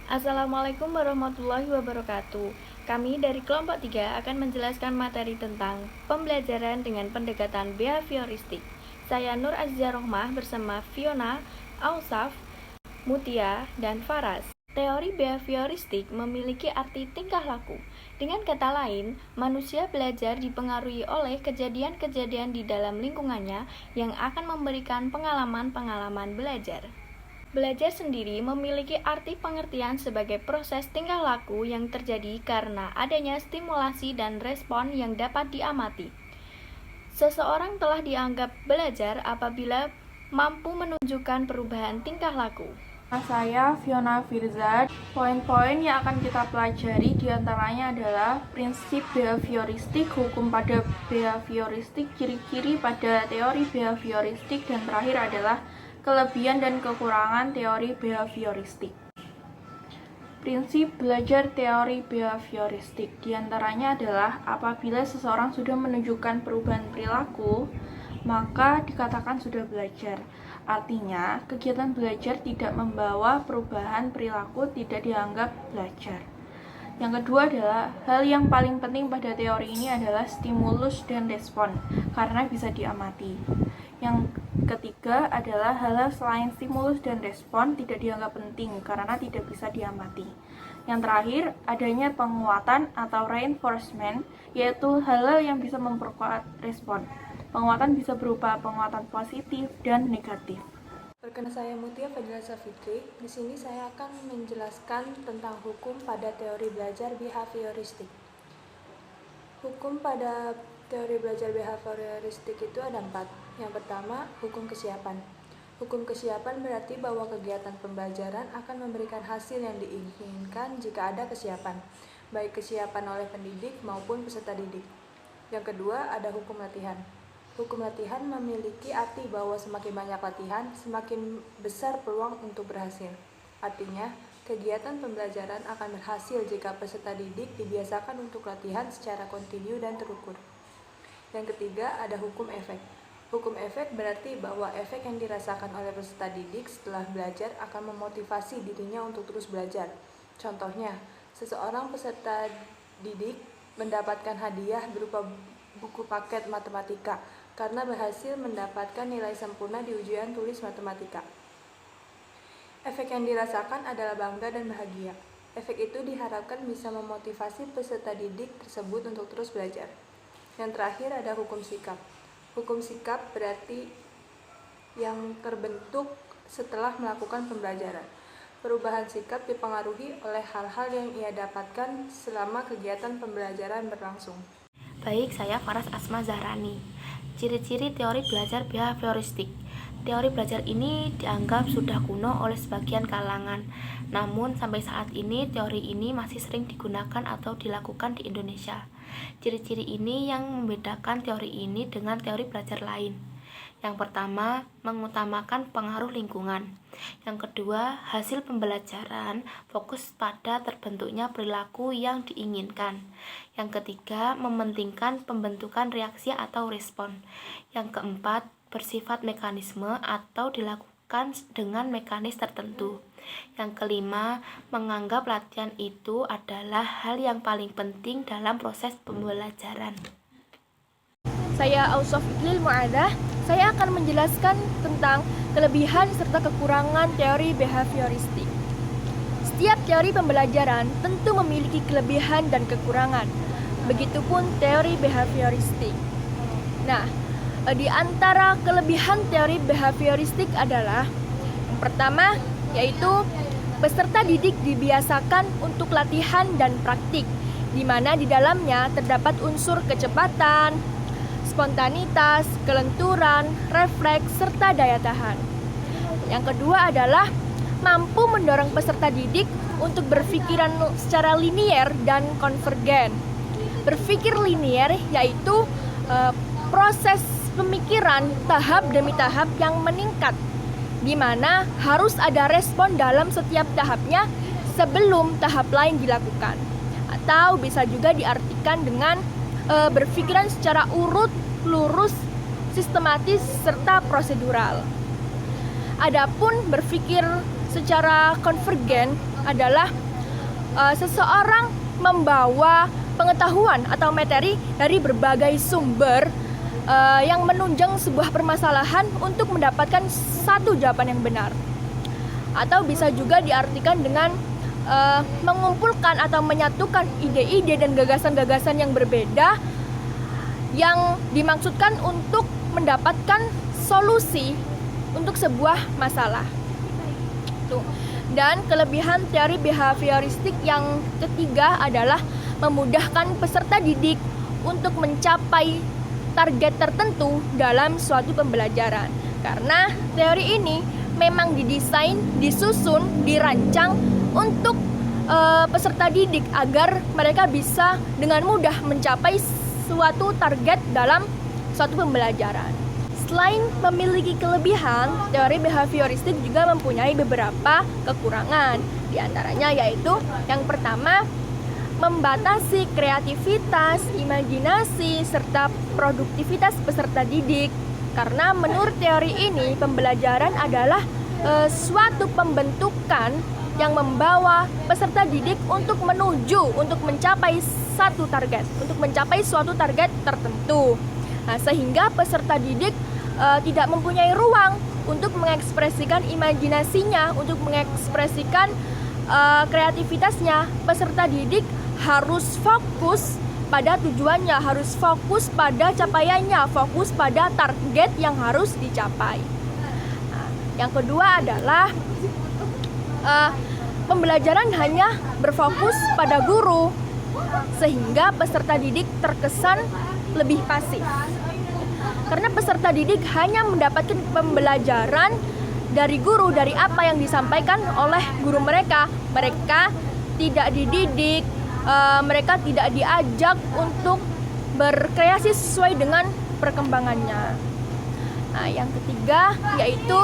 Assalamualaikum warahmatullahi wabarakatuh. Kami dari kelompok 3 akan menjelaskan materi tentang pembelajaran dengan pendekatan behavioristik. Saya Nur Azizah Rohmah bersama Fiona, Ausaf, Mutia, dan Faras. Teori behavioristik memiliki arti tingkah laku. Dengan kata lain, manusia belajar dipengaruhi oleh kejadian-kejadian di dalam lingkungannya yang akan memberikan pengalaman-pengalaman belajar. Belajar sendiri memiliki arti pengertian sebagai proses tingkah laku yang terjadi karena adanya stimulasi dan respon yang dapat diamati. Seseorang telah dianggap belajar apabila mampu menunjukkan perubahan tingkah laku. Saya Fiona Firza. Poin-poin yang akan kita pelajari diantaranya adalah prinsip behavioristik, hukum pada behavioristik, ciri-ciri pada teori behavioristik, dan terakhir adalah kelebihan dan kekurangan teori behavioristik. Prinsip belajar teori behavioristik diantaranya adalah apabila seseorang sudah menunjukkan perubahan perilaku, maka dikatakan sudah belajar. Artinya, kegiatan belajar tidak membawa perubahan perilaku tidak dianggap belajar. Yang kedua adalah, hal yang paling penting pada teori ini adalah stimulus dan respon, karena bisa diamati. Yang ketiga adalah hal-hal selain stimulus dan respon tidak dianggap penting, karena tidak bisa diamati. Yang terakhir, adanya penguatan atau reinforcement, yaitu hal-hal yang bisa memperkuat respon. Penguatan bisa berupa penguatan positif dan negatif. Perkenalkan, saya Mutia Fadila Safitri. Di sini saya akan menjelaskan tentang hukum pada teori belajar behavioristik. Hukum pada teori belajar behavioristik itu ada 4. Yang pertama, hukum kesiapan. Hukum kesiapan berarti bahwa kegiatan pembelajaran akan memberikan hasil yang diinginkan jika ada kesiapan, baik kesiapan oleh pendidik maupun peserta didik. Yang kedua, ada hukum latihan. Hukum latihan memiliki arti bahwa semakin banyak latihan, semakin besar peluang untuk berhasil. Artinya, kegiatan pembelajaran akan berhasil jika peserta didik dibiasakan untuk latihan secara kontinu dan terukur. Yang ketiga, ada hukum efek. Hukum efek berarti bahwa efek yang dirasakan oleh peserta didik setelah belajar akan memotivasi dirinya untuk terus belajar. Contohnya, seseorang peserta didik mendapatkan hadiah berupa buku paket matematika karena berhasil mendapatkan nilai sempurna di ujian tulis matematika. Efek yang dirasakan adalah bangga dan bahagia. Efek itu diharapkan bisa memotivasi peserta didik tersebut untuk terus belajar. Yang terakhir ada hukum sikap. Hukum sikap berarti yang terbentuk setelah melakukan pembelajaran. Perubahan sikap dipengaruhi oleh hal-hal yang ia dapatkan selama kegiatan pembelajaran berlangsung. Baik, saya Faras Asma Zahrani. Ciri-ciri teori belajar behavioristik. Teori belajar ini dianggap sudah kuno oleh sebagian kalangan. Namun sampai saat ini teori ini masih sering digunakan atau dilakukan di Indonesia. Ciri-ciri ini yang membedakan teori ini dengan teori belajar lain. Yang pertama, mengutamakan pengaruh lingkungan. Yang kedua, hasil pembelajaran fokus pada terbentuknya perilaku yang diinginkan. Yang ketiga, mementingkan pembentukan reaksi atau respon. Yang keempat, bersifat mekanisme atau dilakukan dengan mekanis tertentu. Yang kelima, menganggap latihan itu adalah hal yang paling penting dalam proses pembelajaran. Saya Ausaf Iqlil Mu'adah. Saya akan menjelaskan tentang kelebihan serta kekurangan teori behavioristik. Setiap teori pembelajaran tentu memiliki kelebihan dan kekurangan. Begitupun teori behavioristik. Nah, di antara kelebihan teori behavioristik adalah yang pertama, yaitu peserta didik dibiasakan untuk latihan dan praktik, di mana di dalamnya terdapat unsur kecepatan, spontanitas, kelenturan, refleks, serta daya tahan. Yang kedua adalah mampu mendorong peserta didik untuk berpikiran secara linier dan konvergen. Berpikir linier yaitu proses pemikiran tahap demi tahap yang meningkat, di mana harus ada respon dalam setiap tahapnya sebelum tahap lain dilakukan. Atau bisa juga diartikan dengan berpikiran secara urut, lurus, sistematis, serta prosedural. Adapun berpikir secara konvergen adalah seseorang membawa pengetahuan atau materi dari berbagai sumber yang menunjang sebuah permasalahan untuk mendapatkan satu jawaban yang benar. Atau bisa juga diartikan dengan mengumpulkan atau menyatukan ide-ide dan gagasan-gagasan yang berbeda yang dimaksudkan untuk mendapatkan solusi untuk sebuah masalah. Tuh. Dan kelebihan teori behavioristik yang ketiga adalah memudahkan peserta didik untuk mencapai target tertentu dalam suatu pembelajaran. Karena teori ini memang didesain, disusun, dirancang untuk peserta didik agar mereka bisa dengan mudah mencapai suatu target dalam suatu pembelajaran. Selain memiliki kelebihan, teori behavioristik juga mempunyai beberapa kekurangan. Di antaranya yaitu yang pertama, membatasi kreativitas, imajinasi, serta produktivitas peserta didik. Karena menurut teori ini, pembelajaran adalah suatu pembentukan yang membawa peserta didik untuk mencapai satu target, untuk mencapai suatu target tertentu. Nah, sehingga peserta didik tidak mempunyai ruang untuk mengekspresikan imajinasinya, untuk mengekspresikan kreativitasnya. Peserta didik harus fokus pada tujuannya, harus fokus pada capaiannya, fokus pada target yang harus dicapai. Nah, yang kedua adalah pembelajaran hanya berfokus pada guru, sehingga peserta didik terkesan lebih pasif. Karena peserta didik hanya mendapatkan pembelajaran dari guru, dari apa yang disampaikan oleh guru mereka. Mereka tidak dididik, mereka tidak diajak untuk berkreasi sesuai dengan perkembangannya. Nah, yang ketiga yaitu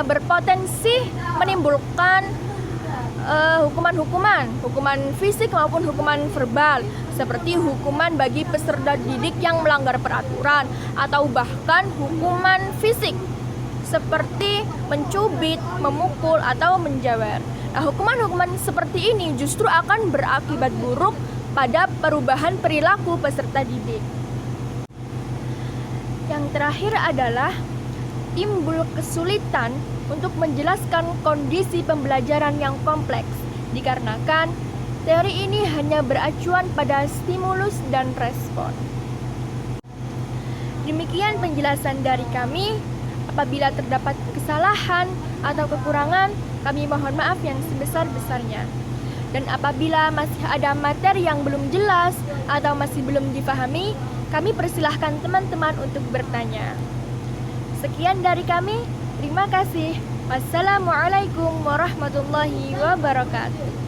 berpotensi menimbulkan hukuman fisik maupun hukuman verbal, seperti hukuman bagi peserta didik yang melanggar peraturan, atau bahkan hukuman fisik seperti mencubit, memukul, atau menjewer. Nah, hukuman-hukuman seperti ini justru akan berakibat buruk pada perubahan perilaku peserta didik. Yang terakhir adalah timbul kesulitan untuk menjelaskan kondisi pembelajaran yang kompleks, dikarenakan teori ini hanya beracuan pada stimulus dan respon. Demikian penjelasan dari kami. Apabila terdapat kesalahan atau kekurangan, kami mohon maaf yang sebesar-besarnya. Dan apabila masih ada materi yang belum jelas atau masih belum dipahami, kami persilahkan teman-teman untuk bertanya. Sekian dari kami, terima kasih. Wassalamualaikum warahmatullahi wabarakatuh.